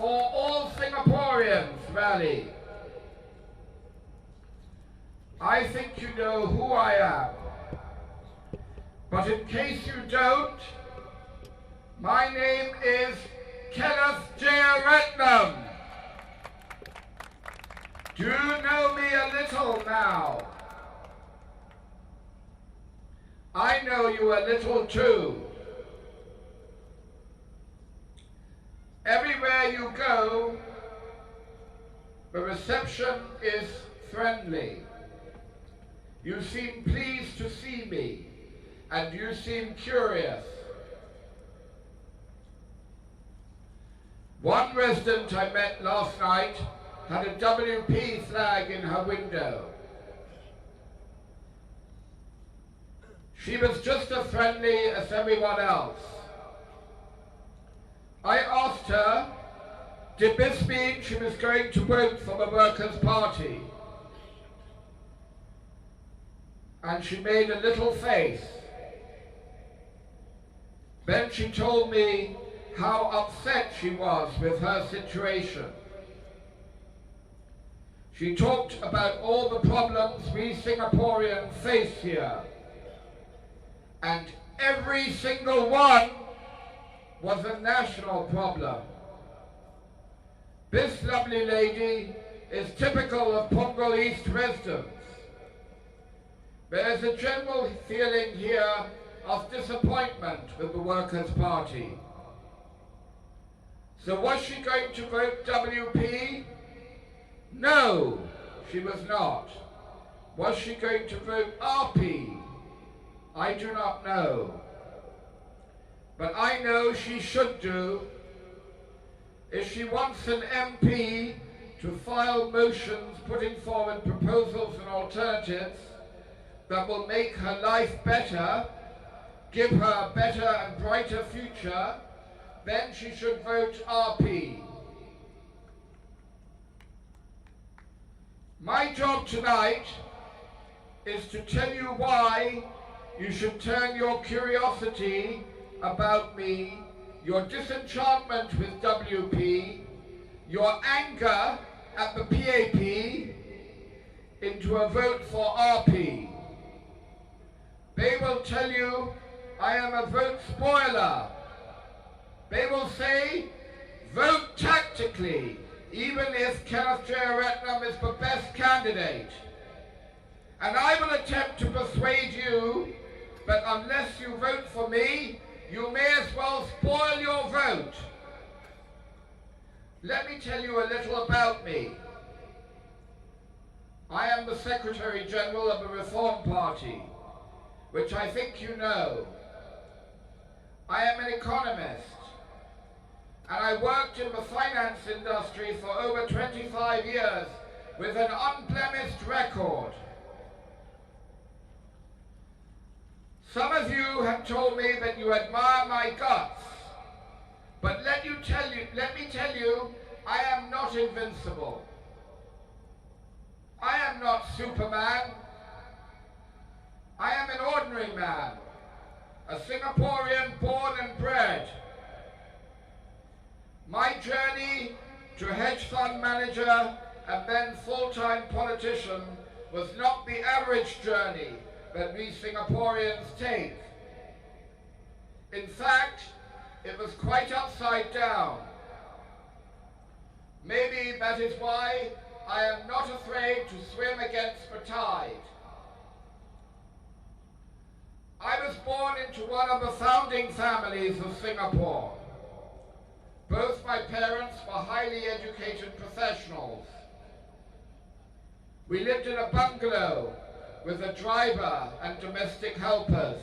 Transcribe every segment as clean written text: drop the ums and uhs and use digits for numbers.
for All Singaporeans rally. I think you know who I am, but in case you don't, my name is Kenneth Jeyaretnam. Do you know me a little now? I know you a little too. Everywhere you go, the reception is friendly. You seem pleased to see me, and you seem curious. One resident I met last night had a WP flag in her window. She was just as friendly as everyone else. I asked her, did this mean she was going to vote for the Workers' Party? And she made a little face. Then she told me how upset she was with her situation. She talked about all the problems we Singaporeans face here, and every single one was a national problem. This lovely lady is typical of Punggol East residents. There is a general feeling here of disappointment with the Workers' Party. So was she going to vote WP? No, she was not. Was she going to vote RP? I do not know. But I know she should do. If she wants an MP to file motions putting forward proposals and alternatives that will make her life better, give her a better and brighter future, then she should vote RP. My job tonight is to tell you why you should turn your curiosity about me, your disenchantment with WP, your anger at the PAP, into a vote for RP. They will tell you I am a vote spoiler. They will say, vote tactically, even if Kenneth Jeyaretnam is the best candidate. And I will attempt to persuade you that unless you vote for me, you may as well spoil your vote. Let me tell you a little about me. I am the Secretary General of the Reform Party, which I think you know. I am an economist, and I worked in the finance industry for over 25 years with an unblemished record. Some of you have told me that you admire my guts, but let me tell you, I am not invincible. I am not Superman. I am an ordinary man, a Singaporean born and bred. My journey to hedge fund manager and then full-time politician was not the average journey that we Singaporeans take. In fact, it was quite upside down. Maybe that is why I am not afraid to swim against the tide. I was born into one of the founding families of Singapore. Both my parents were highly educated professionals. We lived in a bungalow with a driver and domestic helpers,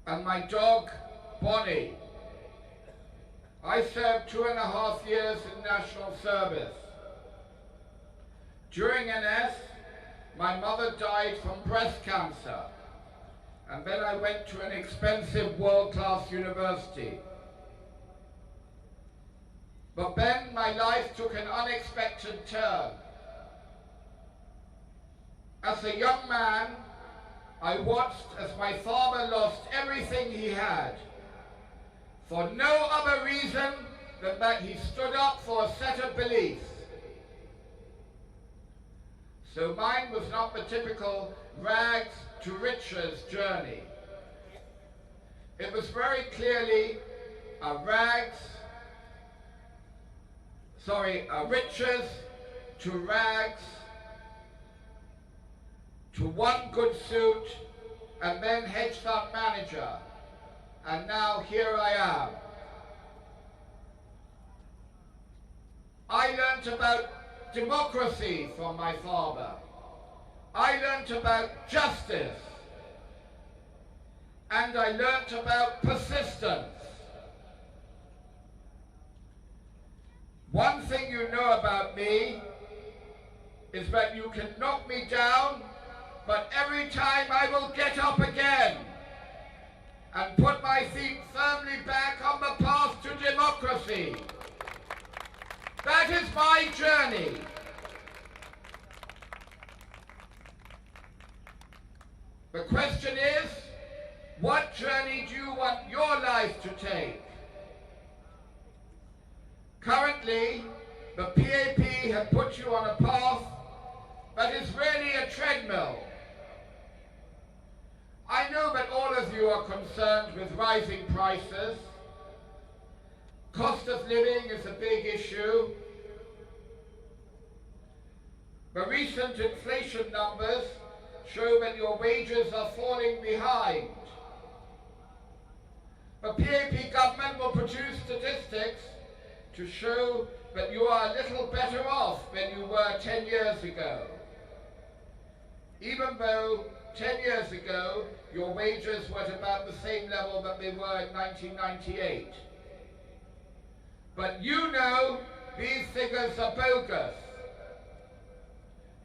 and my dog, Bonnie. I served 2.5 years in national service. During NS, my mother died from breast cancer, and then I went to an expensive world-class university. But then my life took an unexpected turn. As a young man, I watched as my father lost everything he had, for no other reason than that he stood up for a set of beliefs. So mine was not the typical rags to riches journey. It was very clearly a riches to rags, to one good suit, and then hedge fund manager. And now here I am. I learnt about democracy from my father. I learnt about justice. And I learnt about persistence. One thing you know about me is that you can knock me down, but every time I will get up again and put my feet firmly back on the path to democracy. That is my journey. The question is, what journey do you want your life to take? Currently, the PAP have put you on a path that is really a treadmill. I know that all of you are concerned with rising prices. Cost of living is a big issue. The recent inflation numbers show that your wages are falling behind. The PAP government will produce statistics to show that you are a little better off than you were 10 years ago. Even though 10 years ago your wages were at about the same level that they were in 1998. But you know these figures are bogus.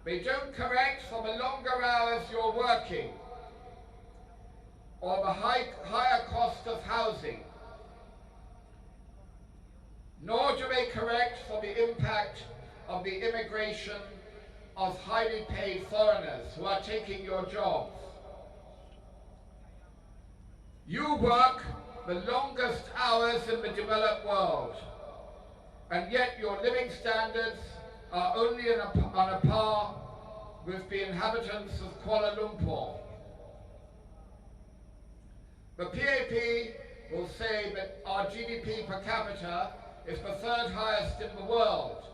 They don't correct for the longer hours you're working or the higher cost of housing. Nor do they correct for the impact of the immigration of highly paid foreigners who are taking your jobs. You work the longest hours in the developed world, and yet your living standards are only on a par with the inhabitants of Kuala Lumpur. The PAP will say that our GDP per capita is the third highest in the world.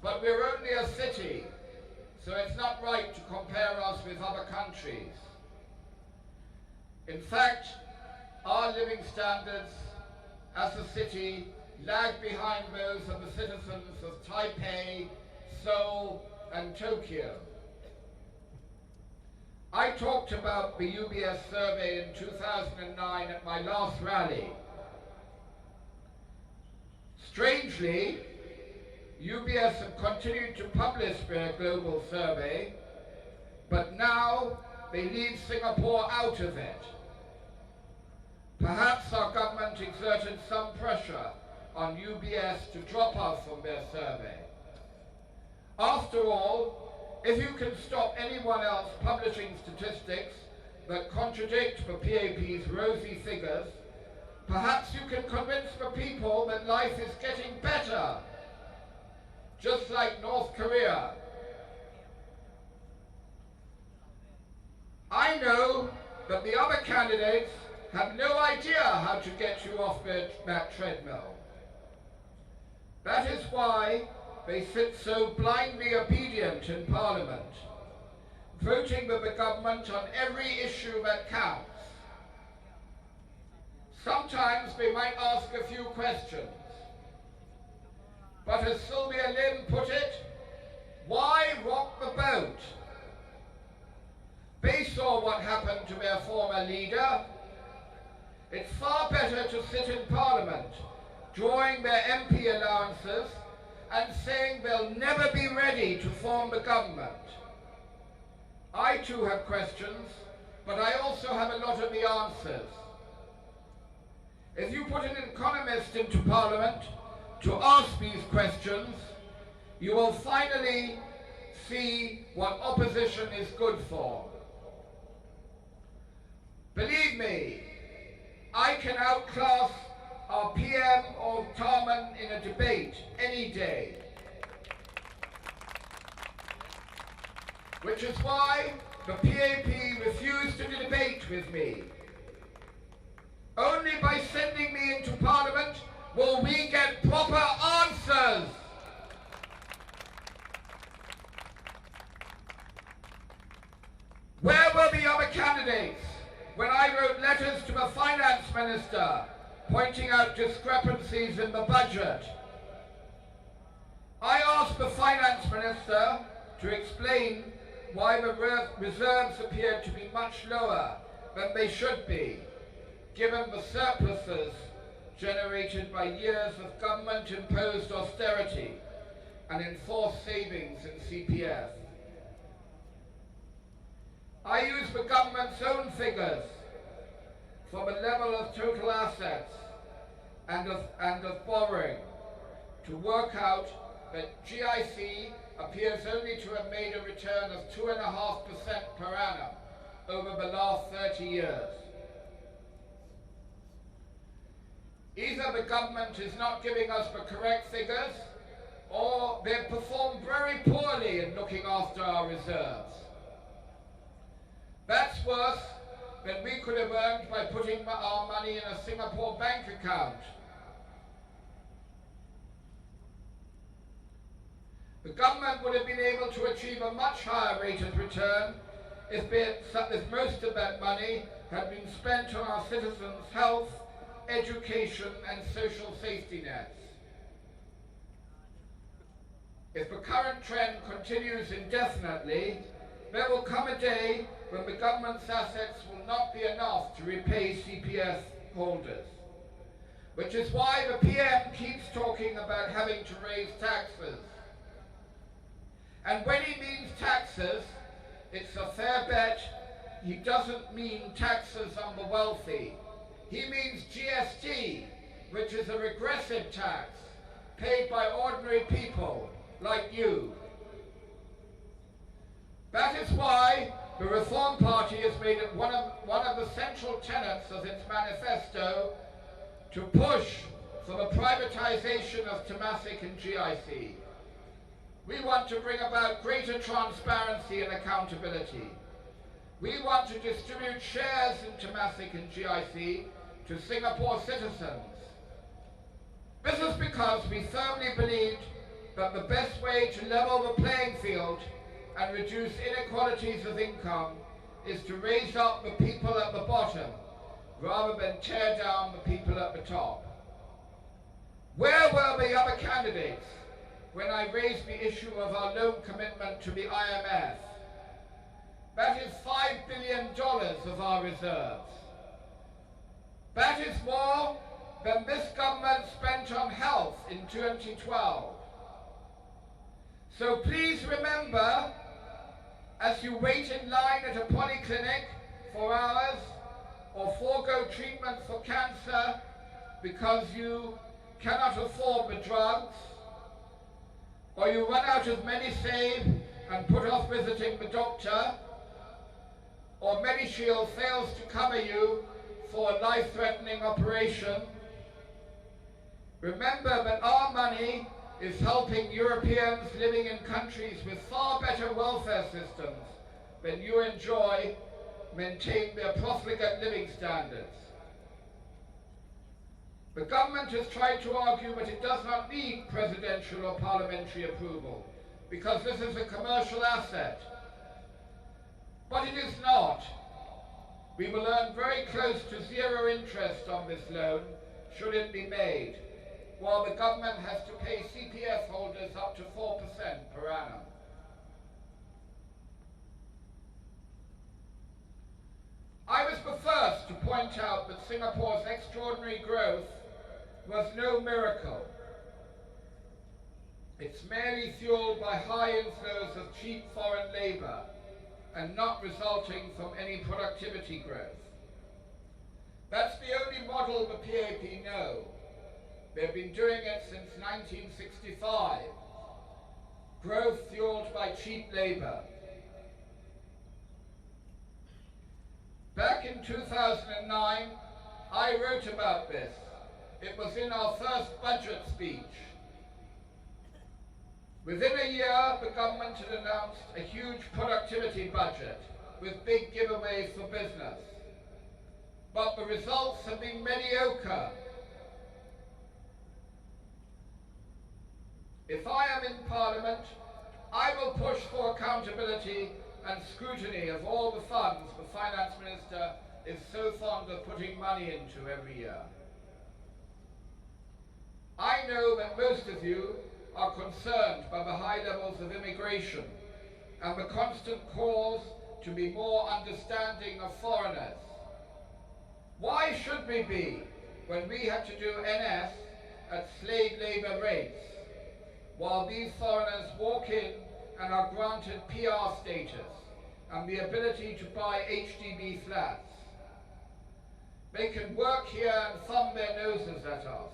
But we're only a city, so it's not right to compare us with other countries. In fact, our living standards as a city lag behind those of the citizens of Taipei, Seoul, and Tokyo. I talked about the UBS survey in 2009 at my last rally. Strangely, UBS have continued to publish their global survey, but now they leave Singapore out of it. Perhaps our government exerted some pressure on UBS to drop us from their survey. After all, if you can stop anyone else publishing statistics that contradict the PAP's rosy figures, perhaps you can convince the people that life is getting better, just like North Korea. I know that the other candidates have no idea how to get you off that treadmill. That is why they sit so blindly obedient in Parliament, voting with the government on every issue that counts. Sometimes they might ask a few questions, but as Sylvia Lim put it, why rock the boat? They saw what happened to their former leader. It's far better to sit in Parliament, drawing their MP allowances and saying they'll never be ready to form the government. I too have questions, but I also have a lot of the answers. If you put an economist into Parliament to ask these questions, you will finally see what opposition is good for. Believe me, I can outclass our PM or Tarman in a debate any day. Which is why the PAP refused to debate with me. Only by sending me into Parliament will we get proper answers. Where were the other candidates when I wrote letters to the Finance Minister pointing out discrepancies in the budget? I asked the Finance Minister to explain why the reserves appeared to be much lower than they should be, given the surpluses generated by years of government-imposed austerity and enforced savings in CPF. I used the government's own figures for the level of total assets and of borrowing to work out that GIC appears only to have made a return of 2.5% per annum over the last 30 years. Either the government is not giving us the correct figures, or they've performed very poorly in looking after our reserves. That's worse than we could have earned by putting our money in a Singapore bank account. The government would have been able to achieve a much higher rate of return if most of that money had been spent on our citizens' health, education and social safety nets. If the current trend continues indefinitely, there will come a day when the government's assets will not be enough to repay CPF holders. Which is why the PM keeps talking about having to raise taxes. And when he means taxes, it's a fair bet he doesn't mean taxes on the wealthy. He means GST, which is a regressive tax paid by ordinary people like you. That is why the Reform Party has made it one of the central tenets of its manifesto to push for the privatization of Temasek and GIC. We want to bring about greater transparency and accountability. We want to distribute shares in Temasek and GIC to Singapore citizens. This is because we firmly believed that the best way to level the playing field and reduce inequalities of income is to raise up the people at the bottom rather than tear down the people at the top. Where were the other candidates when I raised the issue of our loan commitment to the IMF? That is $5 billion of our reserves. That is more than this government spent on health in 2012. So please remember, as you wait in line at a polyclinic for hours, or forego treatment for cancer because you cannot afford the drugs, or you run out of MediSave and put off visiting the doctor, or MediShield fails to cover you for a life-threatening operation, remember that our money is helping Europeans living in countries with far better welfare systems than you enjoy maintain their profligate living standards. The government has tried to argue that it does not need presidential or parliamentary approval because this is a commercial asset. But it is not. We will earn very close to zero interest on this loan should it be made, while the government has to pay CPF holders up to 4% per annum. I was the first to point out that Singapore's extraordinary growth was no miracle. It's merely fueled by high inflows of cheap foreign labour and not resulting from any productivity growth. That's the only model the PAP know. They've been doing it since 1965. Growth fueled by cheap labour. Back in 2009, I wrote about this It was in our first budget speech. Within a year, the government had announced a huge productivity budget with big giveaways for business. But the results have been mediocre. If I am in Parliament, I will push for accountability and scrutiny of all the funds the Finance Minister is so fond of putting money into every year. I know that most of you are concerned by the high levels of immigration and the constant calls to be more understanding of foreigners. Why should we be when we have to do NS at slave labour rates, while these foreigners walk in and are granted PR status and the ability to buy HDB flats? They can work here and thumb their noses at us.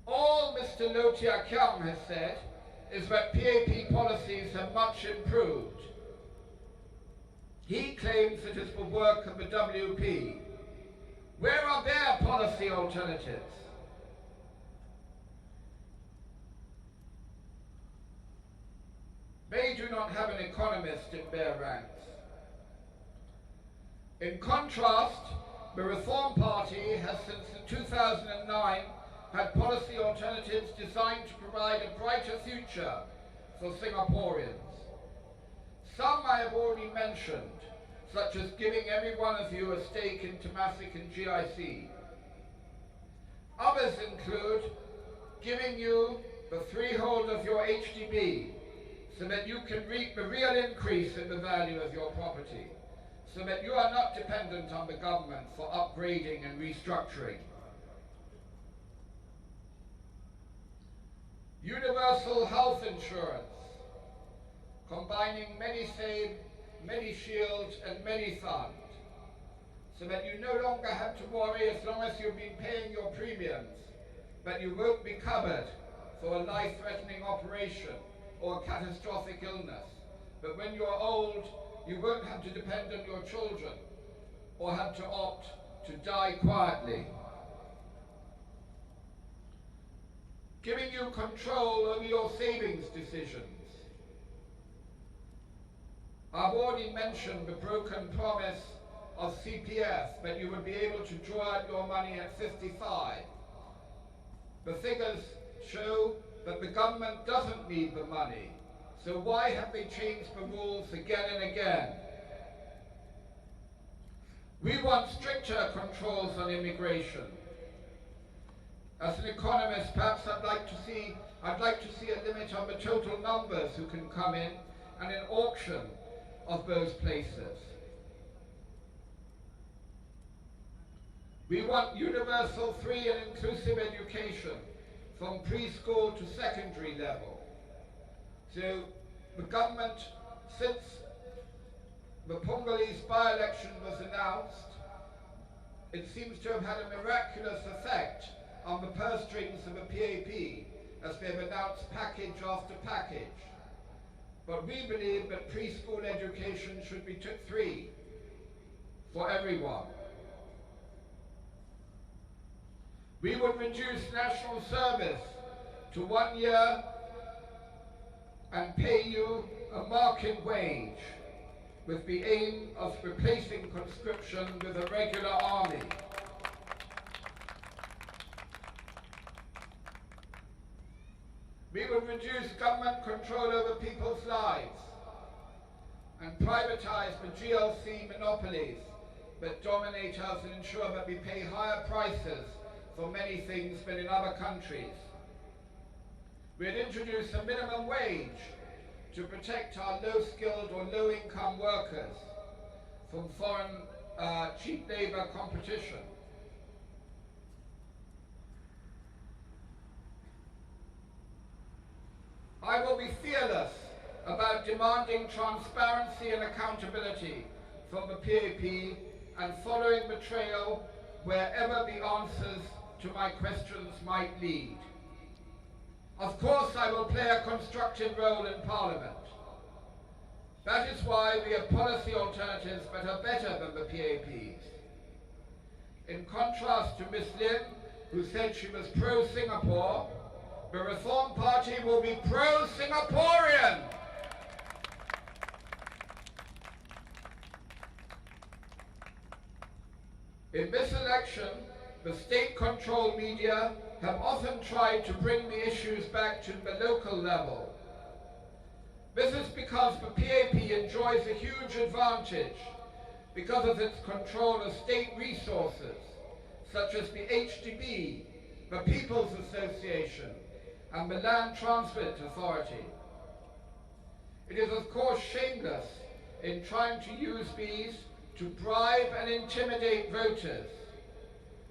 All Mr. Lotia Kyang has said is that PAP policies have much improved. He claims it is the work of the WP. Where are their policy alternatives? They do not have an economist in their ranks. In contrast, the Reform Party has since 2009 had policy alternatives designed to provide a brighter future for Singaporeans. Some I have already mentioned, such as giving every one of you a stake in Temasek and GIC. Others include giving you the freehold of your HDB so that you can reap the real increase in the value of your property, so that you are not dependent on the government for upgrading and restructuring. Universal health insurance, combining MediSave, MediShield and MediFund, so that you no longer have to worry, as long as you've been paying your premiums, that you won't be covered for a life-threatening operation or a catastrophic illness. But when you're old, you won't have to depend on your children or have to opt to die quietly. Giving you control over your savings decisions. I've already mentioned the broken promise of CPF that you would be able to draw out your money at 55. The figures show that the government doesn't need the money, so why have they changed the rules again and again? We want stricter controls on immigration. As an economist, perhaps I'd like to see a limit on the total numbers who can come in and an auction of those places. We want universal, free and inclusive education from preschool to secondary level. So the government, since the Punggol East by-election was announced, it seems to have had a miraculous effect on the purse strings of the PAP as they have announced package after package. But we believe that preschool education should be free for everyone. We would reduce national service to 1 year and pay you a market wage with the aim of replacing conscription with a regular army. We would reduce government control over people's lives and privatize the GLC monopolies that dominate us and ensure that we pay higher prices for many things than in other countries. We'd introduce a minimum wage to protect our low-skilled or low-income workers from foreign cheap labour competition. I will be fearless about demanding transparency and accountability from the PAP and following the trail wherever the answers to my questions might lead. Of course, I will play a constructive role in Parliament. That is why we have policy alternatives that are better than the PAP's. In contrast to Miss Lim, who said she was pro-Singapore, the Reform Party will be pro-Singaporean. In this election, the state-controlled media have often tried to bring the issues back to the local level. This is because the PAP enjoys a huge advantage because of its control of state resources, such as the HDB, the People's Association, and the Land Transport Authority. It is of course shameless in trying to use these to bribe and intimidate voters.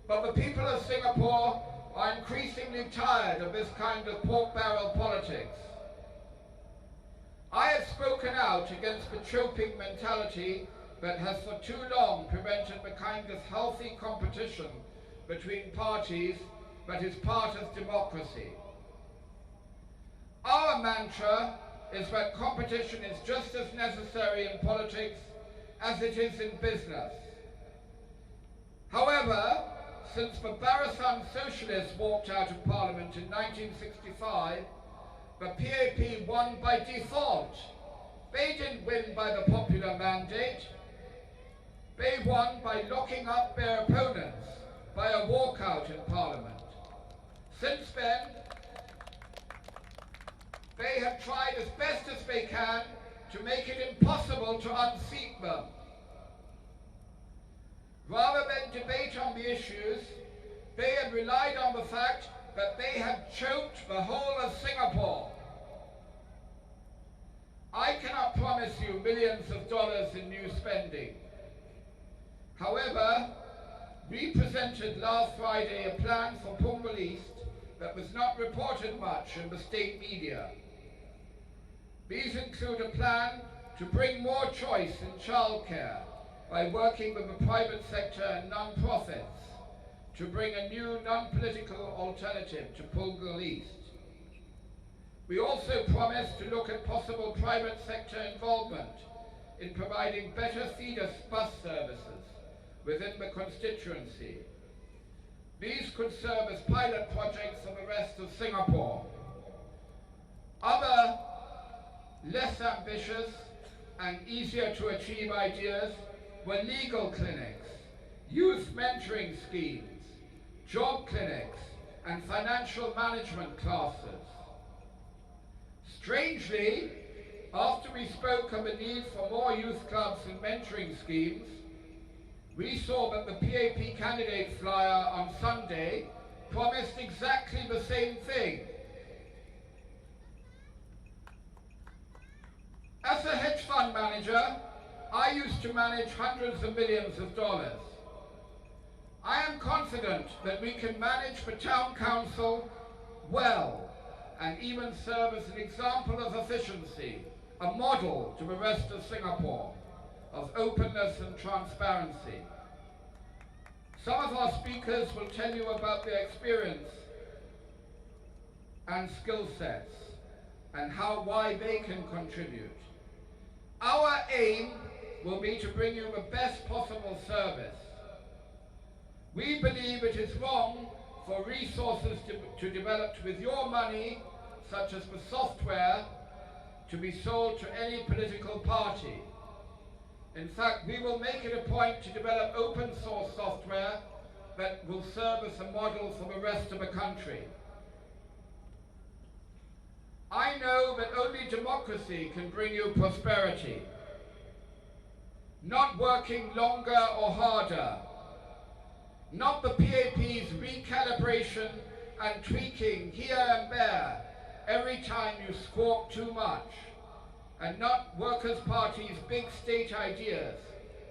But the people of Singapore are increasingly tired of this kind of pork barrel politics. I have spoken out against the choking mentality that has for too long prevented the kind of healthy competition between parties that is part of democracy. Our mantra is that competition is just as necessary in politics as it is in business. However, since the Barisan Socialists walked out of Parliament in 1965, the PAP won by default. They didn't win by the popular mandate. They won by locking up their opponents by a walkout in Parliament. Since then, they have tried as best as they can to make it impossible to unseat them. Rather than debate on the issues, they have relied on the fact that they have choked the whole of Singapore. I cannot promise you millions of dollars in new spending. However, we presented last Friday a plan for Punggol East that was not reported much in the state media. These include a plan to bring more choice in childcare by working with the private sector and non-profits to bring a new non-political alternative to Punggol East. We also promised to look at possible private sector involvement in providing better feeder bus services within the constituency. These could serve as pilot projects for the rest of Singapore. Other less ambitious and easier to achieve ideas were legal clinics, youth mentoring schemes, job clinics, and financial management classes. Strangely, after we spoke of the need for more youth clubs and mentoring schemes, we saw that the PAP candidate flyer on Sunday promised exactly the same thing. As a hedge fund manager, I used to manage hundreds of millions of dollars. I am confident that we can manage the town council well and even serve as an example of efficiency, a model to the rest of Singapore, of openness and transparency. Some of our speakers will tell you about their experience and skill sets and why they can contribute. Our aim will be to bring you the best possible service. We believe it is wrong for resources to develop with your money, such as the software, to be sold to any political party. In fact, we will make it a point to develop open source software that will serve as a model for the rest of the country. I know that only democracy can bring you prosperity. Not working longer or harder. Not the PAP's recalibration and tweaking here and there every time you squawk too much. And not Workers' Party's big state ideas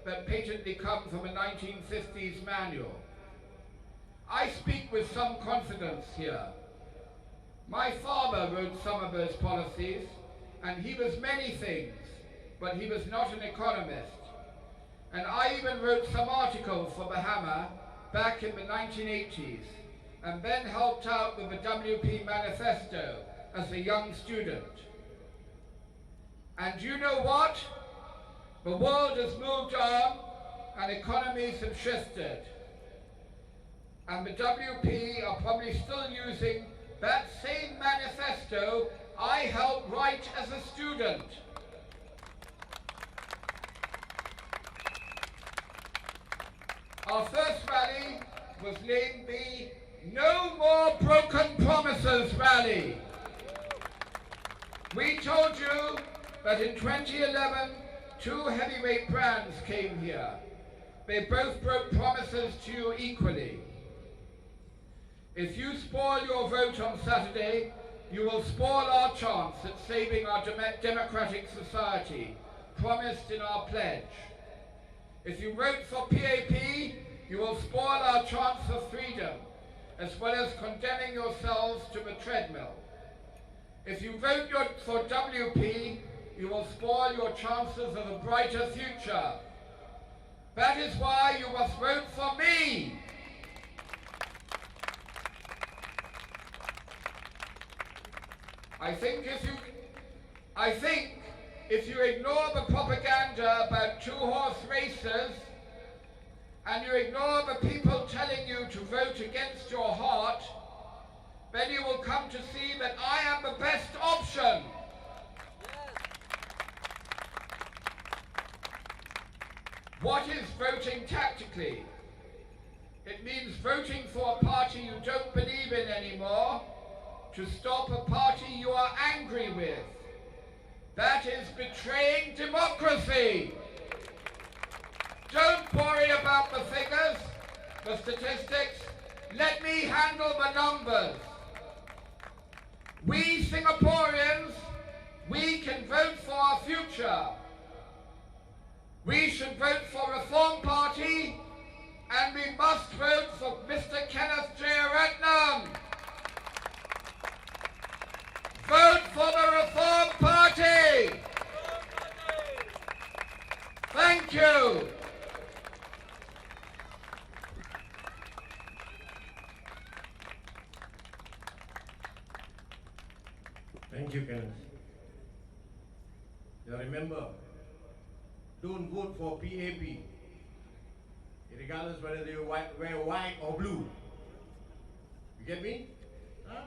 that patently come from a 1950s manual. I speak with some confidence here. My father wrote some of those policies, and he was many things, but he was not an economist. And I even wrote some articles for The Hammer back in the 1980s, and then helped out with the WP Manifesto as a young student. And you know what? The world has moved on and economies have shifted. and the WP are probably still using that same manifesto I helped write as a student. Our first rally was named the No More Broken Promises Rally. We told you that in 2011, two heavyweight brands came here. They both broke promises to you equally. If you spoil your vote on Saturday, you will spoil our chance at saving our democratic society, promised in our pledge. If you vote for PAP, you will spoil our chance of freedom, as well as condemning yourselves to the treadmill. If you vote for WP, you will spoil your chances of a brighter future. That is why you must vote for me. I think if you ignore the propaganda about two-horse races, and you ignore the people telling you to vote against your heart, then you will come to see that I am the best option. What is voting tactically? It means voting for a party you don't believe in anymore, to stop a party you are angry with. That is betraying democracy. Don't worry about the figures, the statistics. Let me handle the numbers. We Singaporeans, we can vote for our future. We should vote for Reform Party, and we must vote for Mr. Kenneth Jeyaretnam. Vote for the Reform Party! Thank you! Thank you, Kenneth. Now remember, don't vote for PAP, regardless whether they wear white or blue. You get me? Huh?